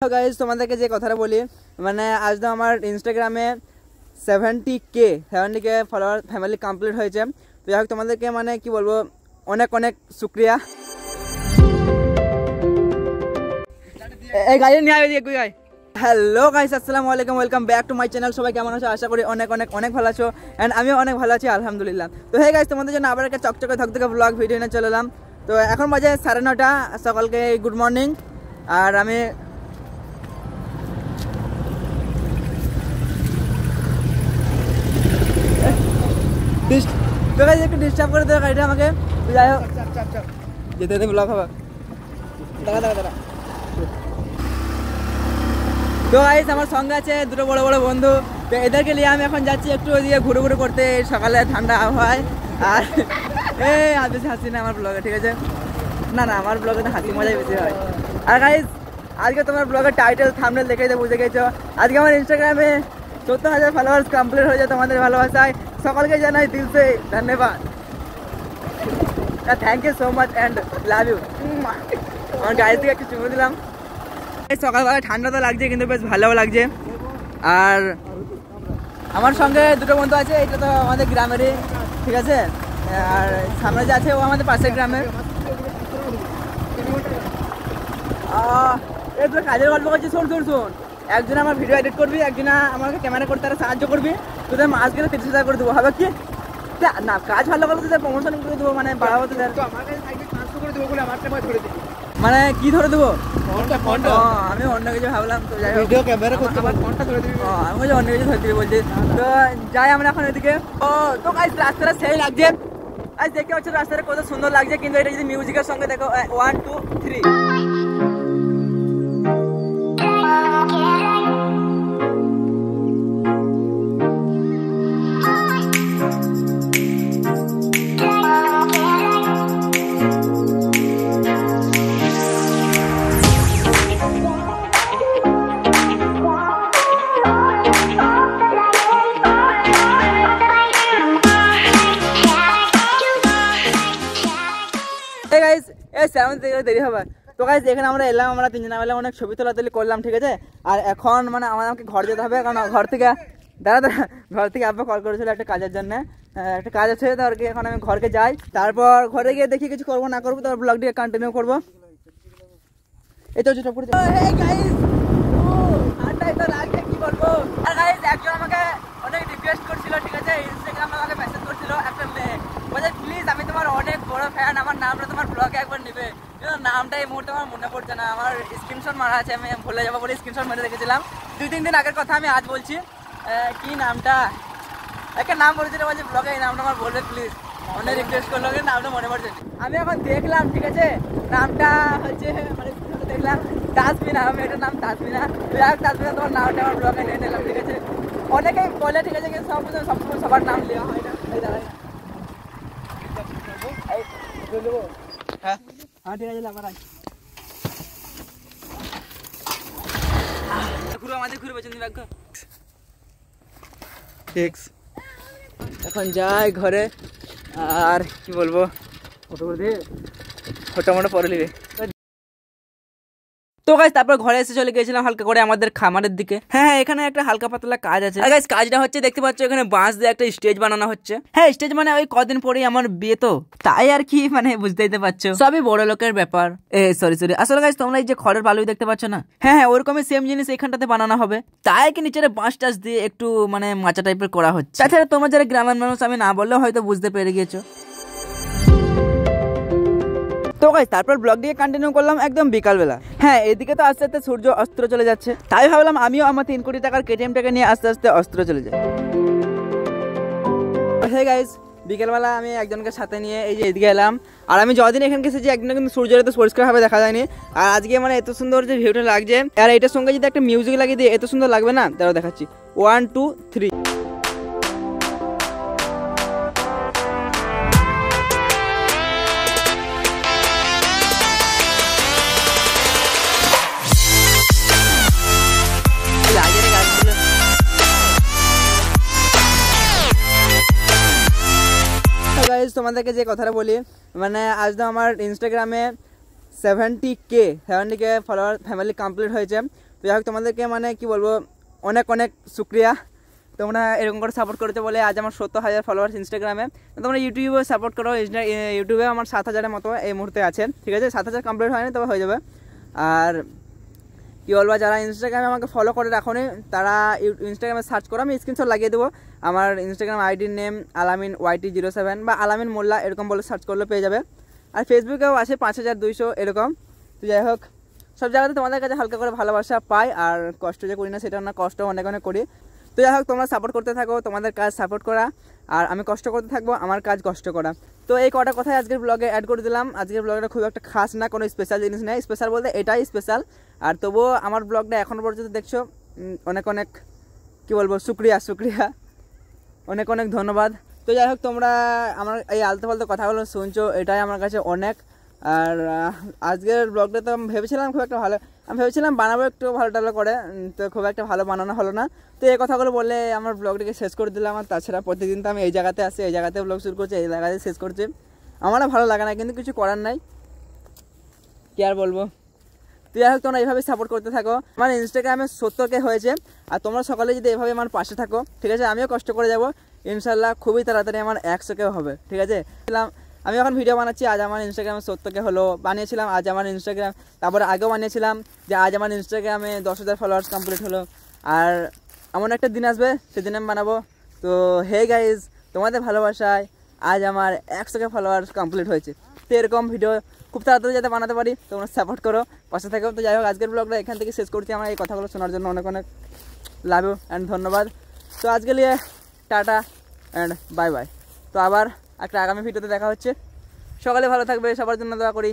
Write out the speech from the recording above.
Guys তোমাদেরকে যে কথাটা বলি, মানে আজ তো আমার ইনস্টাগ্রামে 70K ফলোয়ার ফ্যামিলি কমপ্লিট হয়েছে। তো যাই হোক তোমাদেরকে মানে কি বলবো, অনেক অনেক শুক্রিয়া। এই গাড়ি নিয়ে আয়। হ্যালো গাইস, আসসালামু আলাইকুম, welcome back to my channel. সবাই কেমন আছো? আশা করি অনেক অনেক অনেক ভালো আছো, অ্যান্ড আমিও অনেক ভালো আছি আলহামদুলিল্লাহ। তো হে গাইস, তোমাদের জন্য আবার একটা চকচকে ধকধকে ব্লগ ভিডিও নিয়ে চলে এলাম। তো এখন বাজে 9:30 সকালকে, গুড মর্নিং। আর আমি তো গাইস একটু ডিস্টার্ব করে দেবে গাড়িটা আমাকে। তো যাই হোক যেতে যেতে ব্লগ হবে। দাঁড়া। তো গাইস আমার সঙ্গে আছে দুটো বড় বড় বন্ধু। তো এদেরকে নিয়ে আমি এখন যাচ্ছি একটু ওইদিকে ঘুরে ঘুরে করতে, সকালে ঠান্ডা আবহাওয়ায়। আর আর বেশি হাসি না আমার ব্লগে, ঠিক আছে? না আমার ব্লগে তো হাসি মজাই বেশি হয়। আর গাইস আজকে তোমার ব্লগের টাইটেল থাম্বনেল দেখেই তো বুঝে গেছো, আজকে আমার ইনস্টাগ্রামে 14,000 ফলোয়ার্স কমপ্লিট হয়ে যায় তোমাদের ভালোবাসায়। সকলকে জানাই দিল সে ধন্যবাদ। Thank you so much and love you. আমার গাড়ি থেকে একটু চুমু দিলাম। সকালবেলা ঠান্ডা তো লাগছে, কিন্তু বেশ ভালোও লাগছে। আর আমার সঙ্গে দুটো বন্ধু আছে, এটা তো আমাদের গ্রামেরই, ঠিক আছে? আর সামনে যে আছে ও আমাদের পাশের গ্রামের। এই তো কাজের গল্প করছি, শোন। একজনে আমার ভিডিও এডিট করবি, একজনে আমাকে ক্যামেরা করতে সাহায্য করবি। তোদের মাস গেলে 30,000 করে দেবো, হবে কি? না কাজ ভালো করলে তোদের প্রমোশন করে দেবো, মানে বাড়াবো তোদের। মানে কি ধরে দেবো? আমি অন্য কিছু ভাবলাম। তো যাই হোক, আমি অন্য কিছু ধরে দিবি বলছি। তো যাই আমরা এখন এদিকে। তো গাইস রাস্তাটা সেই লাগছে, আজ দেখতে পাচ্ছ রাস্তাটা কত সুন্দর লাগছে। কিন্তু এটা যদি মিউজিকের সঙ্গে দেখো 1 2 3। দেরি হবে। তো গাইস এখানে আমরা এলাম, আমরা তিনজনে মিলে অনেক ছবি তোলাতুলি করলাম, ঠিক আছে? আর এখন মানে আমাকে ঘর যেতে হবে, কারণ ঘর থেকে ঘর থেকে আব্বা কল করেছিল একটা কাজের জন্য। একটা কাজ আছে, তো আর কি এখন আমি ঘরকে যাই। তারপর ঘরে গিয়ে দেখি কিছু করবো না করবো, তারপর ব্লগটি কন্টিনিউ করবো। এই তো লাগছে কি বলবো। আর গাইস একজন আমাকে অনেক রিকোয়েস্ট করছিল, ঠিক আছে? ইনস্টাগ্রামে আমাকে মেসেজ করছিল একটা মেয়ে, বলে প্লিজ আমি তোমার অনেক বড় ফ্যান, আমার নামটা তোমার ব্লগে একবার নিবে। নামটা এই মুহূর্তে আমার মনে পড়ছে না, আমার স্ক্রিনশট মারা আছে, আমি ভুলে যাবো বলে স্ক্রিনশট মেরে রেখেছিলাম 2-3 দিন আগের কথা, আমি আজ বলছি। কি নামটা, একটা নাম বলেছিল, বলছে ব্লগে এই নামটা আমার বলবে প্লিজ। অনেক রিকোয়েস্ট করলো, নামটা মনে পড়ছে। আমি এখন দেখলাম, ঠিক আছে? নামটা হচ্ছে মানে দেখলাম তাসমিনা, আমি এটার নাম তাসমিনা। তাসমিনা তোমার নামটা আমার ব্লগে নিয়ে নিলাম, ঠিক আছে? অনেকেই বলে, ঠিক আছে, কিন্তু সবসময় সবার নাম নেওয়া হয় না। এই দাঁড়াই, হ্যাঁ ঠিক আছে, আবার এখন যাই ঘরে। আর কি বলবো, ফটো মোটো পরে নিবে। তো গাইস তারপর ঘরে এসে চলে গেছিলাম হালকা করে আমাদের খামারের দিকে। হ্যাঁ এখানে একটা হালকা পাতলা কাজ আছে। গাইস কাজটা হচ্ছে, দেখতে পাচ্ছ এখানে বাঁশ দিয়ে একটা স্টেজ বানানো হচ্ছে। হ্যাঁ স্টেজ মানে ওই কদিন পরেই আমার বিয়ে, তো তাই আর কি, মানে বুঝতেই তো পারছো, সবই বড় লোকের ব্যাপার। সরি আসলে গাইস তোমরা এই যে খড়ের বালুই দেখতে পাচ্ছ না, হ্যাঁ ওরকমই সেম জিনিস এখানটাতে বানানো হবে। তাই কি নিচে বাঁশ টাস দিয়ে একটু মানে মাচা টাইপের করা হচ্ছে। তাছাড়া তোমরা যারা গ্রামের মানুষ, আমি না বললেও হয়তো বুঝতে পেরে গিয়েছো। তো গাইস তারপর ব্লগটিকে কন্টিনিউ করলাম একদম বিকালবেলা। হ্যাঁ এদিকে তো আস্তে আস্তে সূর্য অস্ত্র চলে যাচ্ছে, তাই ভাবলাম আমিও আমার 3 কোটি টাকার কেটিএমটাকে নিয়ে আস্তে আস্তে অস্ত্র চলে যাই। হে গাইস বিকেলবেলা আমি একজনকে সাথে নিয়ে এই যে এদিকে এলাম। আর আমি যতদিন এখানে এসেছি একদিন কিন্তু সূর্যের এত পরিষ্কারভাবে দেখা যায়নি। আর আজকে মানে এত সুন্দর যে ভিউটা লাগছে, আর এটার সঙ্গে যদি একটা মিউজিক লাগিয়ে দিয়ে এত সুন্দর লাগবে না, তারাও দেখাচ্ছি 1 2 3। তোমাদেরকে যে কথাটা বলি, মানে আজ তো আমার ইনস্টাগ্রামে 70K ফলোয়ার ফ্যামিলি কমপ্লিট হয়েছে। তো যাই হোক তোমাদেরকে মানে কি বলবো অনেক অনেক শুক্রিয়া, তোমরা এরকম করে সাপোর্ট করেছো বলে আজ আমার 70,000 ফলোয়ার্স ইনস্টাগ্রামে। তোমরা ইউটিউবে সাপোর্ট করো, ইউটিউবে আমার 7,000-এর মতো এই মুহূর্তে আছে, ঠিক আছে, 7,000 কমপ্লিট হয়নি, তবে হয়ে যাবে। আর কি বলবো, যারা ইনস্টাগ্রামে আমাকে ফলো করে রাখোনি তারা ইনস্টাগ্রামে সার্চ করো, আমি স্ক্রিনশট লাগিয়ে দেবো। আমার ইনস্টাগ্রাম আইডির নেম আলামিন YT07 বা আলামিন মোল্লা এরকম বলে সার্চ করলে পেয়ে যাবে। আর ফেসবুকেও আছে 5,200 এরকম। তো যাই হোক, সব জায়গাতে তোমাদের কাছে হালকা করে ভালোবাসা পাই, আর কষ্ট যে করি না সেটা না, কষ্ট অনেক অনেক করি। তো যাই হোক, তোমরা সাপোর্ট করতে থাকো, তোমাদের কাজ সাপোর্ট করা, আর আমি কষ্ট করতে থাকবো, আমার কাজ কষ্ট করা। তো এই কটা কথাই আজকের ব্লগে অ্যাড করে দিলাম। আজকের ব্লগটা খুব একটা খাস না, কোনো স্পেশাল জিনিস নেই, স্পেশাল বলতে এটাই স্পেশাল। আর তবুও আমার ব্লগটা এখনও পর্যন্ত দেখছো, অনেক অনেক কী বলবো, শুক্রিয়া, অনেক অনেক ধন্যবাদ। তো যাই হোক, তোমরা আমার এই আলতু ফালতু কথাগুলো শুনছো, এটাই আমার কাছে অনেক। আর আজকের ব্লগটা তো আমি ভেবেছিলাম খুব একটা ভালো, আমি ভেবেছিলাম বানাবো একটু ভালো টালো করে, তো খুব একটা ভালো বানানো হলো না। তো এই কথাগুলো বলে আমার ব্লগটাকে শেষ করে দিলাম। আর তাছাড়া প্রতিদিন তো আমি এই জায়গাতে আসি, এই জায়গাতে ব্লগ শুরু করছি, এই জায়গাতে শেষ করছি, আমারও ভালো লাগে না, কিন্তু কিছু করার নাই, কি আর বলবো। তো যাই হোক, তোমরা এইভাবে সাপোর্ট করতে থাকো। আমার ইনস্টাগ্রামে 70K হয়েছে, আর তোমরা সকালে যদি এইভাবে আমার পাশে থাকো, ঠিক আছে, আমিও কষ্ট করে যাবো, ইনশাল্লাহ খুবই তাড়াতাড়ি আমার 100K হবে, ঠিক আছে। আমি এখন ভিডিও বানাচ্ছি, আজ আমার ইনস্টাগ্রামে 70K হলো, বানিয়েছিলাম আজ আমার ইনস্টাগ্রাম, তারপরে আগেও বানিয়েছিলাম যে আজ আমার ইনস্টাগ্রামে 10,000 ফলোয়ার্স কমপ্লিট হলো। আর এমন একটা দিন আসবে, সেদিন আমি বানাবো। তো হে গাইজ, তোমাদের ভালোবাসায় আজ আমার 100K ফলোয়ার্স কমপ্লিট হয়েছে। তো এরকম ভিডিও খুব তাড়াতাড়ি যাতে বানাতে পারি, তোমরা সাপোর্ট করো, পাশে থাকো। তো যাই হোক, আজকের ব্লগটা এখান থেকে শেষ করছি। আমার এই কথাগুলো শোনার জন্য অনেক অনেক লাভ অ্যান্ড ধন্যবাদ। তো আজকে নিয়ে টাটা অ্যান্ড বাই বাই। তো আবার একটা আগামী ভিডিওতে দেখা হচ্ছে। সকালে ভালো থাকবে, সবার জন্য দোয়া করি।